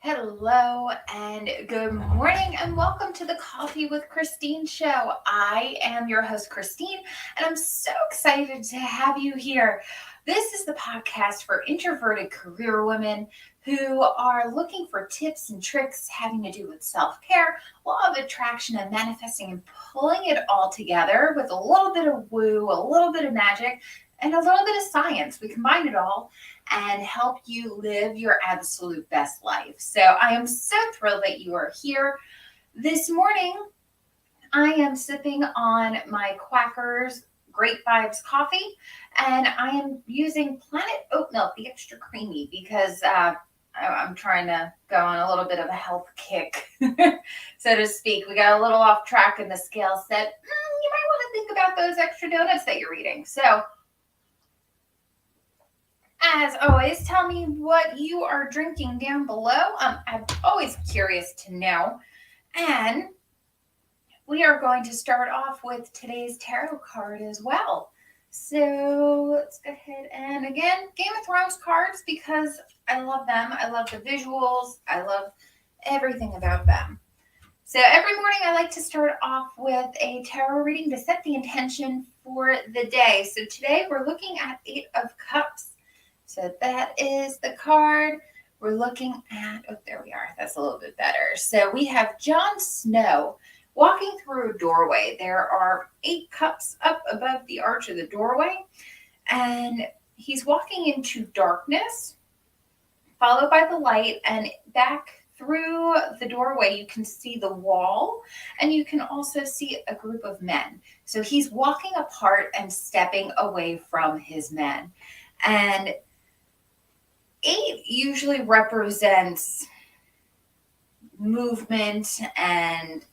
Hello and good morning, and welcome to the Coffee with Christine show. I am your host, Christine, and I'm so excited to have you here. This is the podcast for introverted career women who are looking for tips and tricks having to do with self-care, law of attraction, and manifesting, and pulling it all together with a little bit of woo, a little bit of magic, and a little bit of science. We combine it all and help you live your absolute best life. So I am so thrilled that you are here. This morning, I am sipping on my Quackers Great Vibes coffee, and I am using Planet Oat Milk, the extra creamy, because I'm trying to go on a little bit of a health kick, so to speak. We got a little off track, and the scale said, you might want to think about those extra donuts that you're eating. So as always, tell me what you are drinking down below. I'm always curious to know. And we are going to start off with today's tarot card as well. So let's go ahead and again, Game of Thrones cards, because I love them. I love the visuals. I love everything about them. So every morning I like to start off with a tarot reading to set the intention for the day. So today we're looking at 8 of Cups. So that is the card we're looking at. Oh, there we are. That's a little bit better. So we have Jon Snow walking through a doorway. There are 8 cups up above the arch of the doorway, and he's walking into darkness, followed by the light, and back through the doorway you can see the wall, and you can also see a group of men. So he's walking apart and stepping away from his men. And 8 usually represents movement and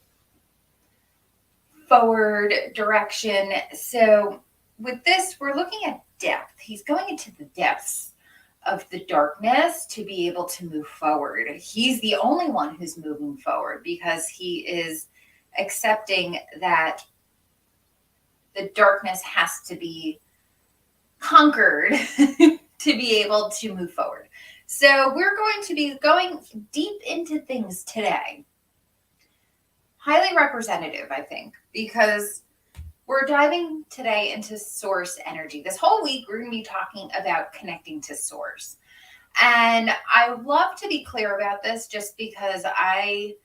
forward direction. So with this, we're looking at depth. He's going into the depths of the darkness to be able to move forward. He's the only one who's moving forward because he is accepting that the darkness has to be conquered to be able to move forward. So we're going to be going deep into things today. Highly representative, I think, because we're diving today into source energy. This whole week, we're going to be talking about connecting to source. And I love to be clear about this just because I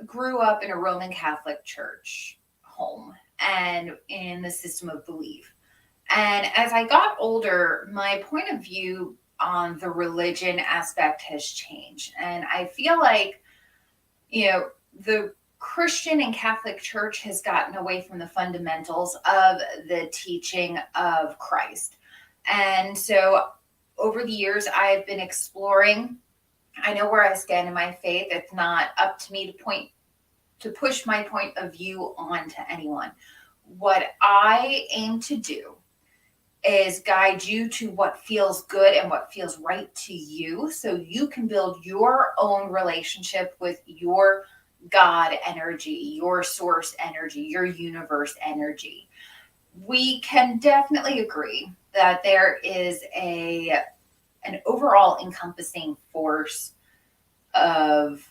grew up in a Roman Catholic church home and in the system of belief. And as I got older, my point of view on the religion aspect has changed. And I feel like, the Christian and Catholic Church has gotten away from the fundamentals of the teaching of Christ. And so over the years, I've been exploring. I know where I stand in my faith. It's not up to me to push my point of view onto anyone. What I aim to do is guide you to what feels good and what feels right to you so you can build your own relationship with your God energy, your source energy, your universe energy. We can definitely agree that there is an overall encompassing force of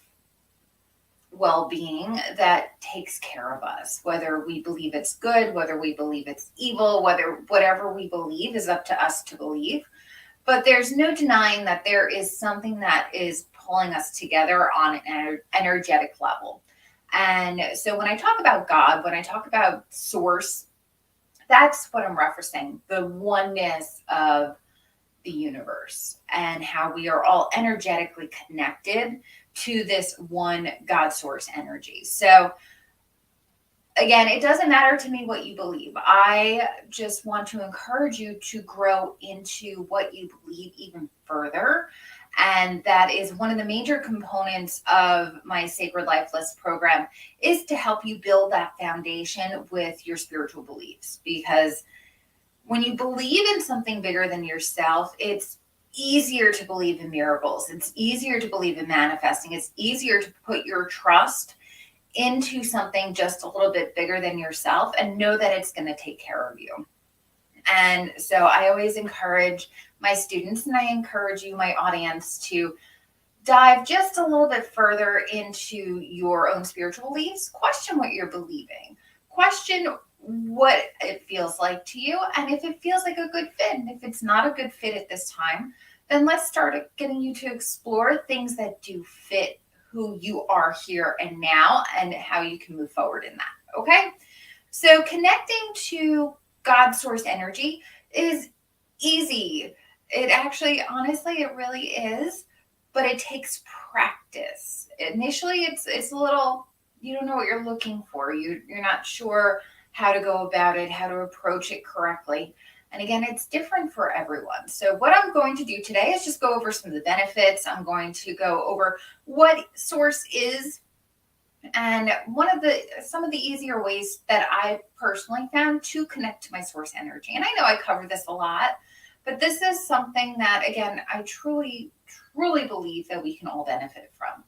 well-being that takes care of us, whether we believe it's good, whether we believe it's evil, whatever we believe is up to us to believe. But there's no denying that there is something that is pulling us together on an energetic level. And so when I talk about God, when I talk about source, that's what I'm referencing, the oneness of the universe and how we are all energetically connected to this one God source energy. So again, it doesn't matter to me what you believe. I just want to encourage you to grow into what you believe even further. And that is one of the major components of my Sacred Life List program, is to help you build that foundation with your spiritual beliefs. Because when you believe in something bigger than yourself, it's easier to believe in miracles. It's easier to believe in manifesting. It's easier to put your trust into something just a little bit bigger than yourself and know that it's going to take care of you. And so I always encourage my students, and I encourage you, my audience, to dive just a little bit further into your own spiritual beliefs. Question what you're believing. Question what it feels like to you, and if it feels like a good fit. And if it's not a good fit at this time, then let's start getting you to explore things that do fit who you are here and now and how you can move forward in that. Okay? So connecting to God's source energy is easy. It actually, honestly, it really is, but it takes practice. Initially, it's a little, you don't know what you're looking for. You're not sure how to go about it, how to approach it correctly. And again, it's different for everyone. So what I'm going to do today is just go over some of the benefits. I'm going to go over what source is, and some of the easier ways that I personally found to connect to my source energy. And I know I cover this a lot, but this is something that, again, I truly, truly believe that we can all benefit from.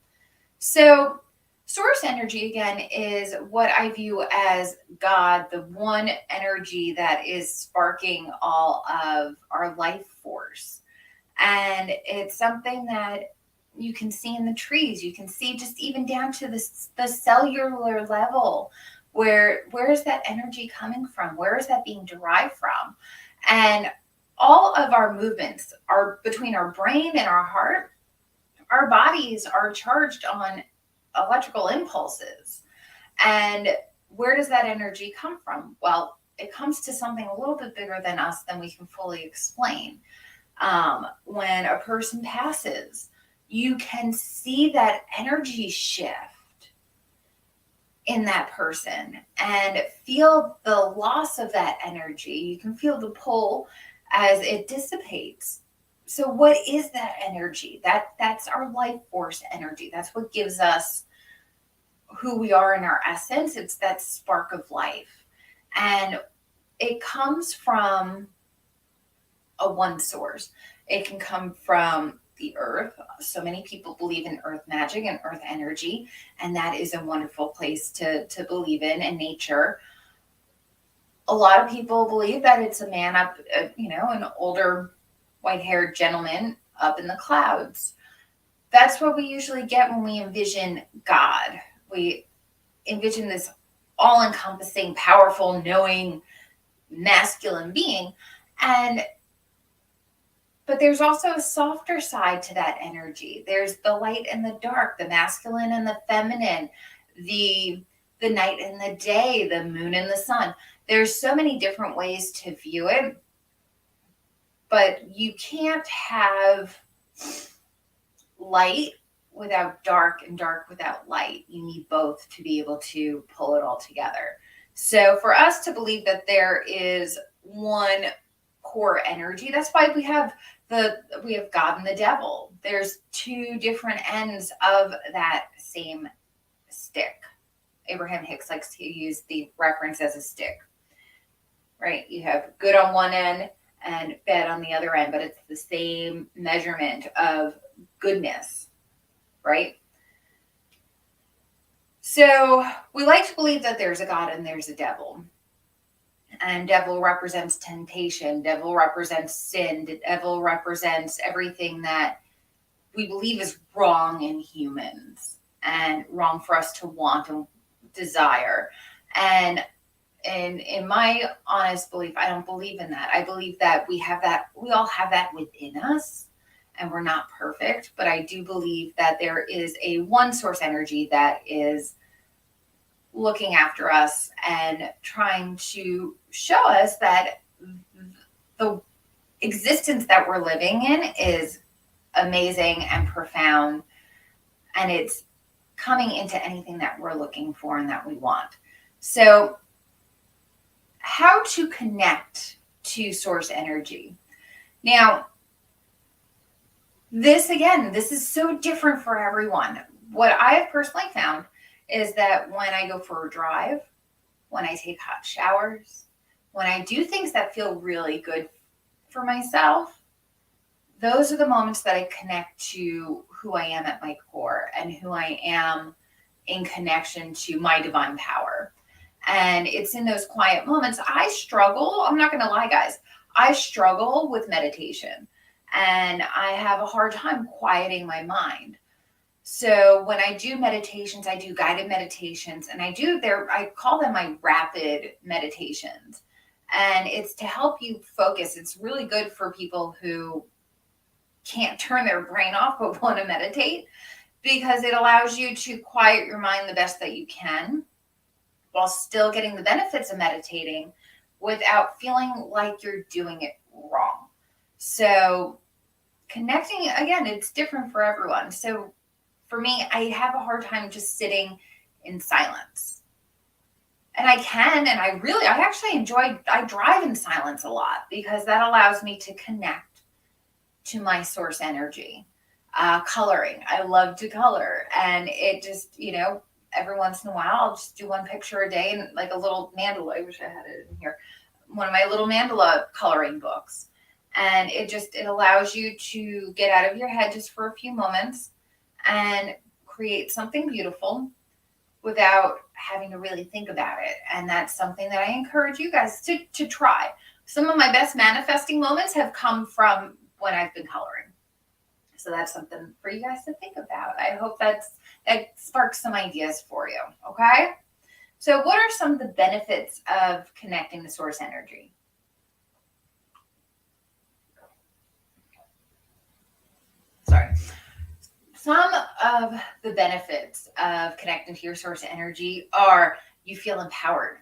So source energy, again, is what I view as God, the one energy that is sparking all of our life force. And it's something that you can see in the trees. You can see just even down to the cellular level. Where is that energy coming from? Where is that being derived from? And all of our movements are between our brain and our heart. Our bodies are charged on electrical impulses. And where does that energy come from? Well, it comes to something a little bit bigger than us than we can fully explain. When a person passes, you can see that energy shift in that person and feel the loss of that energy. You can feel the pull as it dissipates. So what is that energy? That's our life force energy. That's what gives us who we are in our essence. It's that spark of life. And it comes from a one source. It can come from the earth. So many people believe in earth magic and earth energy, and that is a wonderful place to believe in, and nature. A lot of people believe that it's a man up, an older white-haired gentleman up in the clouds. That's what we usually get when we envision God. We envision this all-encompassing, powerful, knowing, masculine being. But there's also a softer side to that energy. There's the light and the dark, the masculine and the feminine, the night and the day, the moon and the sun. There's so many different ways to view it, but you can't have light without dark and dark without light. You need both to be able to pull it all together. So for us to believe that there is one core energy, that's why we have God and the devil. There's two different ends of that same stick. Abraham Hicks likes to use the reference as a stick, right? You have good on one end and bad on the other end, but it's the same measurement of goodness, right? So we like to believe that there's a God and there's a devil. And devil represents temptation. Devil represents sin. The devil represents everything that we believe is wrong in humans and wrong for us to want and desire. And in my honest belief, I don't believe in that. I believe that we all have that within us, and we're not perfect. But I do believe that there is a one source energy that is looking after us and trying to show us that the existence that we're living in is amazing and profound, and it's coming into anything that we're looking for and that we want. So how to connect to source energy. Now, this is so different for everyone. What I have personally found is that when I go for a drive, when I take hot showers, when I do things that feel really good for myself, those are the moments that I connect to who I am at my core and who I am in connection to my divine power. And it's in those quiet moments. I struggle. I'm not going to lie, guys. I struggle with meditation, and I have a hard time quieting my mind. So when I do meditations, I do guided meditations, and I call them my rapid meditations. And it's to help you focus. It's really good for people who can't turn their brain off but want to meditate, because it allows you to quiet your mind the best that you can while still getting the benefits of meditating without feeling like you're doing it wrong. So connecting, again, it's different for everyone. So for me, I have a hard time just sitting in silence. And I actually I drive in silence a lot because that allows me to connect to my source energy. Coloring, I love to color. And it just, every once in a while, I'll just do one picture a day and like a little mandala. I wish I had it in here. One of my little mandala coloring books. And it allows you to get out of your head just for a few moments and create something beautiful without having to really think about it. And that's something that I encourage you guys to try. Some of my best manifesting moments have come from when I've been coloring. So that's something for you guys to think about. I hope that sparks some ideas for you. Okay. So what are some of the benefits of connecting to source energy? Sorry. Some of the benefits of connecting to your source energy are you feel empowered.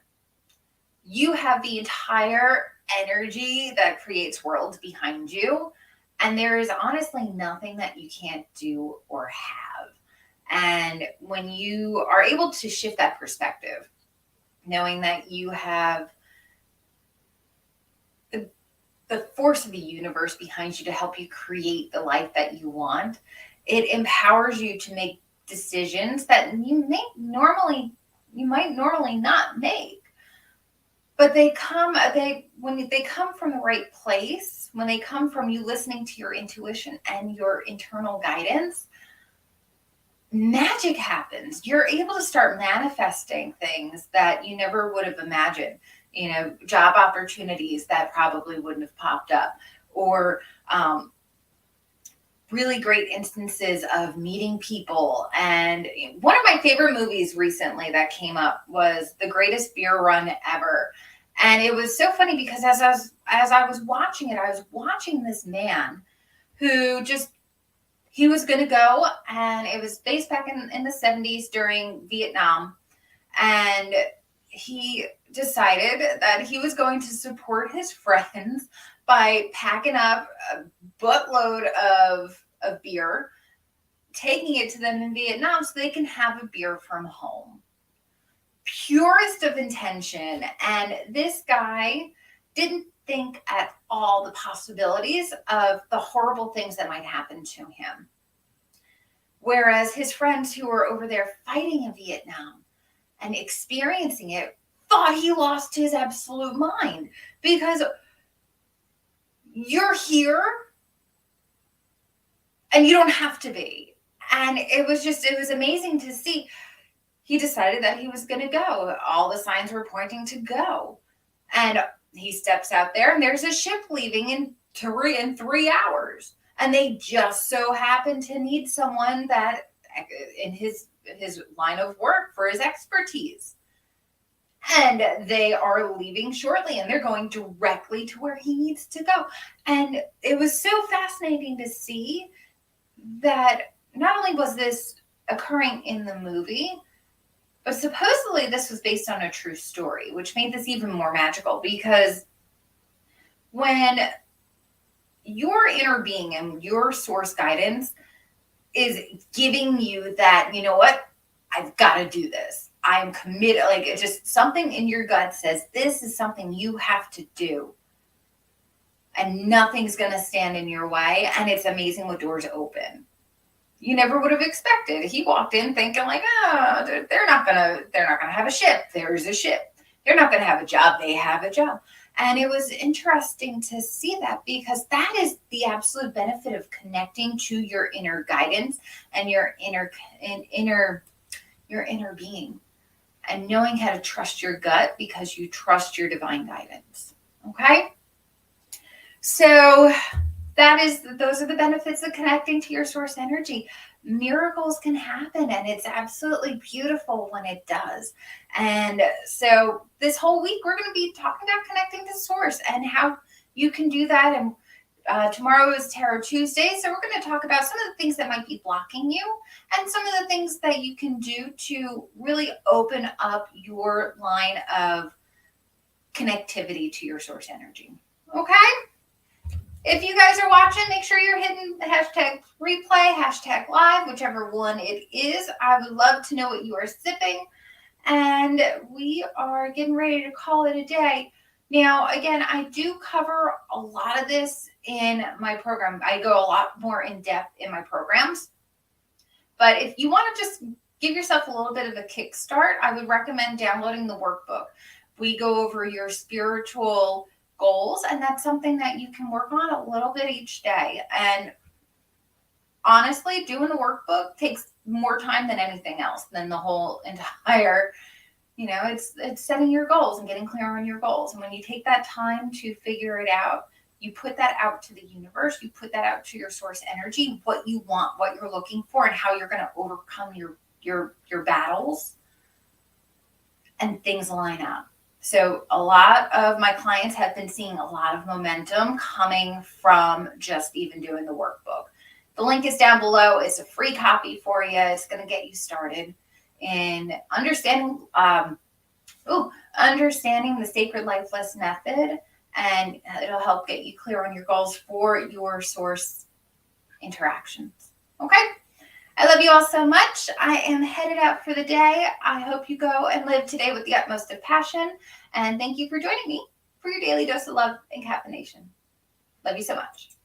You have the entire energy that creates worlds behind you. And there is honestly nothing that you can't do or have. And when you are able to shift that perspective, knowing that you have the force of the universe behind you to help you create the life that you want, it empowers you to make decisions that you might normally not make. But when they come from the right place, when they come from you listening to your intuition and your internal guidance, magic happens. You're able to start manifesting things that you never would have imagined. Job opportunities that probably wouldn't have popped up, or really great instances of meeting people. And one of my favorite movies recently that came up was The Greatest Beer Run Ever. And it was so funny because as I was watching it, I was watching this man who he was going to go, and it was based back in the 70s during Vietnam. And he decided that he was going to support his friends by packing up a buttload of beer, taking it to them in Vietnam so they can have a beer from home. Purest of intention. And this guy didn't think at all the possibilities of the horrible things that might happen to him. Whereas his friends who were over there fighting in Vietnam and experiencing it thought he lost his absolute mind, because you're here and you don't have to be. And it was amazing to see. He decided that he was going to go. All the signs were pointing to go. And he steps out there, and there's a ship leaving in 3 hours. And they just so happen to need someone that in his line of work for his expertise. And they are leaving shortly, and they're going directly to where he needs to go. And it was so fascinating to see that not only was this occurring in the movie, but supposedly this was based on a true story, which made this even more magical, because when your inner being and your source guidance is giving you that, you know what, I've got to do this. I'm committed. Like, it's just something in your gut says, this is something you have to do. And nothing's going to stand in your way. And it's amazing what doors open. You never would have expected. He walked in thinking like, they're not gonna have a ship. There's a ship. They're not gonna have a job. They have a job. And it was interesting to see that, because that is the absolute benefit of connecting to your inner guidance and your inner being, and knowing how to trust your gut because you trust your divine guidance. Okay. So those are the benefits of connecting to your source energy. miracles can happen, and it's absolutely beautiful when it does. And so this whole week we're going to be talking about connecting to source and how you can do that. And tomorrow is Tarot Tuesday, so we're going to talk about some of the things that might be blocking you and some of the things that you can do to really open up your line of connectivity to your source energy. Okay? If you guys are watching, make sure you're hitting the hashtag replay, hashtag live, whichever one it is. I would love to know what you are sipping. And we are getting ready to call it a day. Now, again, I do cover a lot of this in my program. I go a lot more in depth in my programs. But if you want to just give yourself a little bit of a kickstart, I would recommend downloading the workbook. We go over your spiritual goals, and that's something that you can work on a little bit each day. And honestly, doing the workbook takes more time than anything else, than the whole entire, it's setting your goals and getting clear on your goals. And when you take that time to figure it out, you put that out to the universe, you put that out to your source energy, what you want, what you're looking for, and how you're going to overcome your battles, and things line up. So a lot of my clients have been seeing a lot of momentum coming from just even doing the workbook. The link is down below. It's a free copy for you. It's going to get you started in understanding the Sacred Lifeless method, and it'll help get you clear on your goals for your source interactions. Okay? I love you all so much. I am headed out for the day. I hope you go and live today with the utmost of passion. And thank you for joining me for your daily dose of love and caffeination. Love you so much.